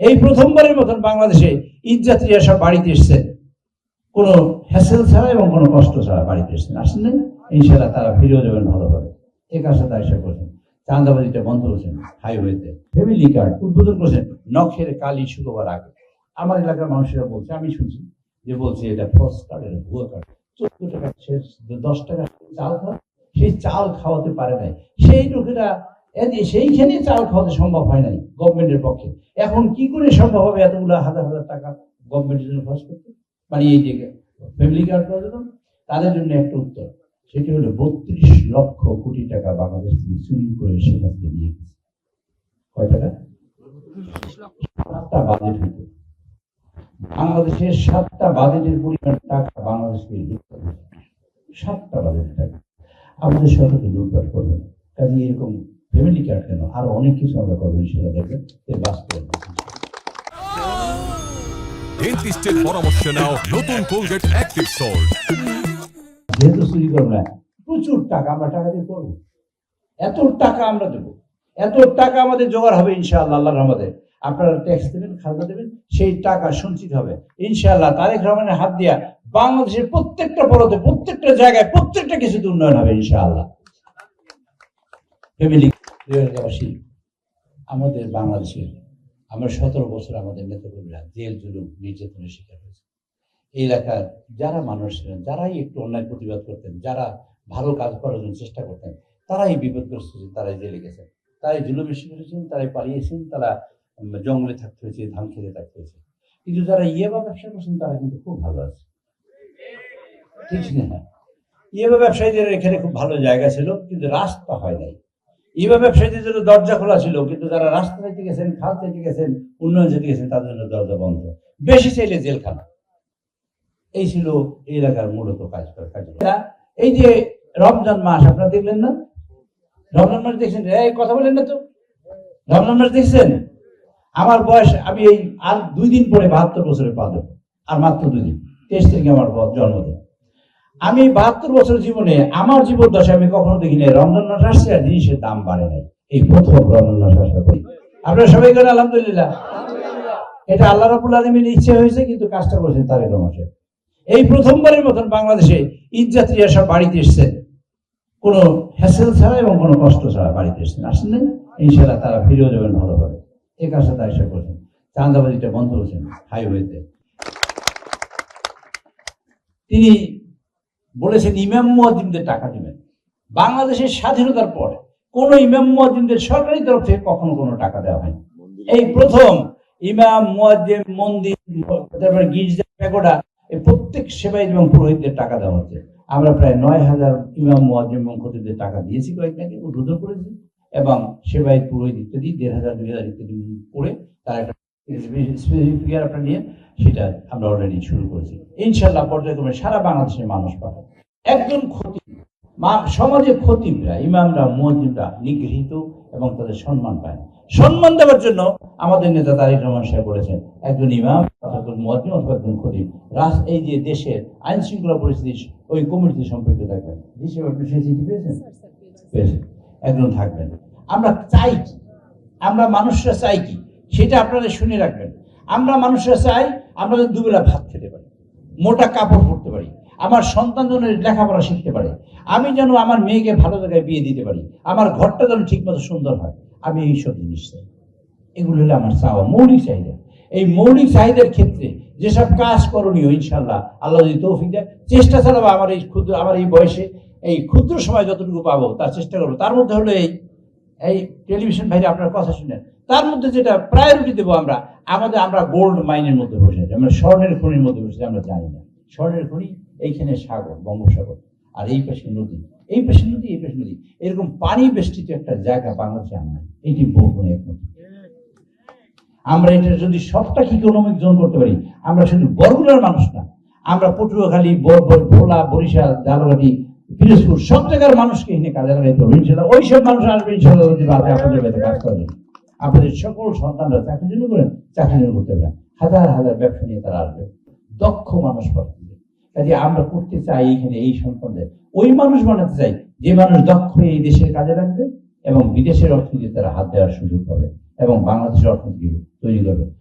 এই প্রথমবারের মতন বাংলাদেশে ঈদযাত্রীরা সব বাড়িতে এসছেন, কোনো হ্যাসেল ছাড়া এবং কোনো কষ্ট ছাড়া বাড়িতে এসছেন। আসেন নাই? ইনশাআল্লাহ তারা ফিরেও যাবেন ভালোভাবে। ঠিক আছে, তাই এসে করছেন। চাঁদাবাজিটা বন্ধ করেছেন হাইওয়েতে। ফ্যামিলি কার্ড উদ্বোধন করেছেন নখের কালি শুকোবার আগে। আমার এলাকার মানুষেরা বলছে, আমি শুনছি যে বলছে এটা ফলস কার্ড, এটা ভুয়া কার্ড। 14 টাকা 10 টাকা চাল খাওয়া, সেই চাল খাওয়াতে পারে নাই সেই লোকেরা, সেইখানে চাল খাওয়াতে সম্ভব হয় নাই গভর্নমেন্টের পক্ষে। এখন কি করে সম্ভব হবে এতগুলো হাজার হাজার টাকা গভর্নমেন্টের জন্য খরচ করতে, মানে এই যে ফ্যামিলি কার্ড করার জন্য? তাদের জন্য একটা উত্তর, সেটি হলো 32 লক্ষ কোটি টাকা বাংলাদেশ থেকে চুরি করে সেখান থেকে নিয়ে গেছে। কয় টাকা? 7টা বাজেট হইত বাংলাদেশের, 7টা বাজেটের পরিমাণ টাকা বাংলাদেশকে 7টা বাজেটের টাকা আমাদের সরকারকে লুটপাট করবে। কাজে এরকম ফ্যামিলি কার্ড কেন, আরো অনেক কিছু আমরা করবো সেটা দেখবেন বাস্তবায়ন। ডেন্টিস্টের পরামর্শ নাও নতুন কোলগেট অ্যাক্টিভ সল্ট। যেহেতু চুরি করবো না, প্রচুর টাকা আমরা টাকা দিয়ে করবো, এত টাকা আমরা দেবো, এত টাকা আমাদের জোগাড় হবে ইনশাআল্লাহ। আল্লাহর রহমতে আপনারা ট্যাক্স দেবেন, খাজনা দেবেন, সেই টাকা সঞ্চিত হবে ইনশাআল্লাহ। তারেক রহমানের হাত দিয়া বাংলাদেশের প্রত্যেকটা পরতে, প্রত্যেকটা জায়গায়, প্রত্যেকটা কিছুতে উন্নয়ন হবে ইনশাআল্লাহ। ফ্যামিলি আমাদের বাংলাদেশের, আমরা 17 বছর আমাদের নেতাকর্মীরা জেল জুলুম নির্যাতনের শিকার হয়েছে। এই এলাকার যারা মানুষ ছিলেন, যারাই একটু অন্যায় প্রতিবাদ করতেন, যারা ভালো কাজ করার জন্য চেষ্টা করতেন, তারাই বিপদগ্রস্ত ছিলেন, তারাই জেলে গেছেন, তারাই জুলুমের শিকার হয়েছেন, তারাই পালিয়েছেন, তারা জঙ্গলে থাকতে হয়েছে, ধান খেতে থাকতে হয়েছে। কিন্তু যারা ইয়েবা ব্যবসা করছেন তারা কিন্তু খুব ভালো আছে, ঠিক না? ইয়েবা ব্যবসায়ীদের এখানে খুব ভালো জায়গা ছিল, কিন্তু রাস্তা হয় নাই। ইয়েবা ব্যবসায়ীদের জন্য দরজা খোলা ছিল, কিন্তু যারা রাস্তা চাইতে গেছেন, খাল চাইতে গেছেন, উন্নয়ন চাইতে গেছেন, তাদের জন্য দরজা বন্ধ। বেশি চাইলে জেলখানা। এই ছিল এই এলাকার মূলত কাজ। এই যে রমজান মাস আপনারা দেখলেন না? রমজান মাস দেখছেন? এই কথা বলেন না তো, রমজান মাস দেখছেন? আমার বয়স, আমি এই আর 2 দিন পরে 72 বছরে পা দেব, আর মাত্র 2 দিন, 23 তারিখে আমার জন্মদিন। আমি 72 বছর জীবনে, আমার জীবন দশায় আমি কখনো দেখিনি রমজান মাস আসছে আর জিনিসের দাম বাড়ে নাই। এই প্রথম রমজান মাস আসা করি। আপনারা সবাই করেন আলহামদুলিল্লাহ। এটা আল্লাহ রাব্বুল আলামিনের ইচ্ছে হয়েছে, কিন্তু কাজটা করেছেন তারেক রহমান সাহেব। এই প্রথমবারের মতন বাংলাদেশে ঈদযাত্রীরা সব বাড়িতে এসছেন, কোনো হ্যাসেল ছাড়া এবং কোনো কষ্ট ছাড়া বাড়িতে এসছেন। আসেন নাই? ইনশাআল্লাহ তারা ফিরেও যাবেন ভালোভাবে। ঠিক আছে, তাই এসে করছেন। চাঁদাবাজিটা বন্ধ করেছেন হাইওয়েতে। তিনি বলেছেন ইমাম মুয়াজ্জিনদের টাকা দিবেন। বাংলাদেশের স্বাধীনতার পর কোন ইমাম মুয়াজ্জিনদের সরকারি তরফ থেকে কখনো কোনো টাকা দেওয়া হয়নি। এই প্রথম ইমাম মুয়াজ্জিন, মন্দির, তারপরে গির্জা, প্যাগোডা, এই প্রত্যেক সেবায়িত এবং পুরোহিতদের টাকা দেওয়া হচ্ছে। আমরা প্রায় 9000 ইমাম মুয়াজ্জিন এবং খতিবদের টাকা দিয়েছি, কয়েকদিন আগে উদ্বোধন করেছি, এবং সেবায়িত, পুরোহিত ইত্যাদি 1500 2000 ইত্যাদি করে তার একটা স্পেসিফিক ফিগার আপনারা নিয়ে সেটা আমরা অলরেডি শুরু করেছি। ইনশাআল্লাহ পর্যায়ক্রমে সারা বাংলাদেশের মানুষ পাবে। একজন খতিব, সমাজের খতিবরা, ইমামরা, মুয়াজ্জিনরা নিগৃহীত এবং তাদের সম্মান পায় না। সম্মান দেওয়ার জন্য আমাদের নেতা তারেক রহমান সাহেব বলেছেন, একজন ইমাম অথবা মুয়াজ্জিন অথবা একজন খতিব এই যে দেশের আইন শৃঙ্খলা পরিস্থিতি ওই কমিটিতে সম্পৃক্ত থাকবেন। একজন থাকবেন। আমরা চাই কি? আমরা মানুষরা চাই কি? সেটা আপনারা শুনে রাখবেন। আমরা মানুষরা চাই আমরা যেন দুবেলা ভাত খেতে পারি, মোটা কাপড় পরতে পারি, আমার সন্তান যেন লেখাপড়া শিখতে পারে, আমি যেন আমার মেয়েকে ভালো জায়গায় বিয়ে দিতে পারি, আমার ঘরটা যেন ঠিক মতো সুন্দর হয়। আমি এইসব জিনিস চাই। এগুলো হলো আমার চাওয়া, মৌলিক চাহিদা। এই মৌলিক চাহিদার ক্ষেত্রে যেসব কাজ করণীয়, ইনশাআল্লাহ আল্লাহ যদি তৌফিক দেয়, চেষ্টা চালাবো। আমার এই বয়সে এই ক্ষুদ্র সময় যতটুকু পাবো তার চেষ্টা করবো। তার মধ্যে হলো এই টেলিভিশন ভাইরে আপনার কথা শুনেন, তার মধ্যে যেটা প্রায়োরিটি দেবো আমরা গোল্ড মাইনের মধ্যে বসে আছি, আমরা স্বর্ণের খনির মধ্যে বসে আমরা জানি না। স্বর্ণের খনি এইখানে সাগর, বঙ্গোপসাগর, আর এই পাশে নদী, এই পাশে নদী, এই পাশে নদী, এরকম পানি বেষ্টিত একটা জায়গা বাংলাদেশে আমরা, এটি বহুগুণ একমত। আমরা এটা যদি সবটাকে ইকোনমিক জোন করতে পারি, আমরা শুধু বরগুনার মানুষ না, আমরা পটুয়াখালী, ভোলা, বরিশাল, ঝালকাঠি, পিরোজপুর, সব জায়গার মানুষকে এখানে কাজে লাগাইতে হবে ইনশাআল্লাহ। ওই সব মানুষ আসবে ইনশাআল্লাহ আপনাদের বাড়িতে কাজ করবেন। আপনাদের সকল সন্তানরা চাকরির জন্য করেন, চাকরির জন্য করতে হবে। হাজার হাজার ব্যবসা নিয়ে তারা আসবে, দক্ষ মানুষ পাঠাবে। কাজে আমরা করতে চাই এখানে এই সন্তানদের ওই মানুষ বানাতে চাই যে মানুষ দক্ষ এই দেশের কাজে লাগবে এবং বিদেশের অর্থনীতি তারা হাত দেওয়ার সুযোগ পাবে এবং বাংলাদেশের অর্থনীতি তৈরি করবে।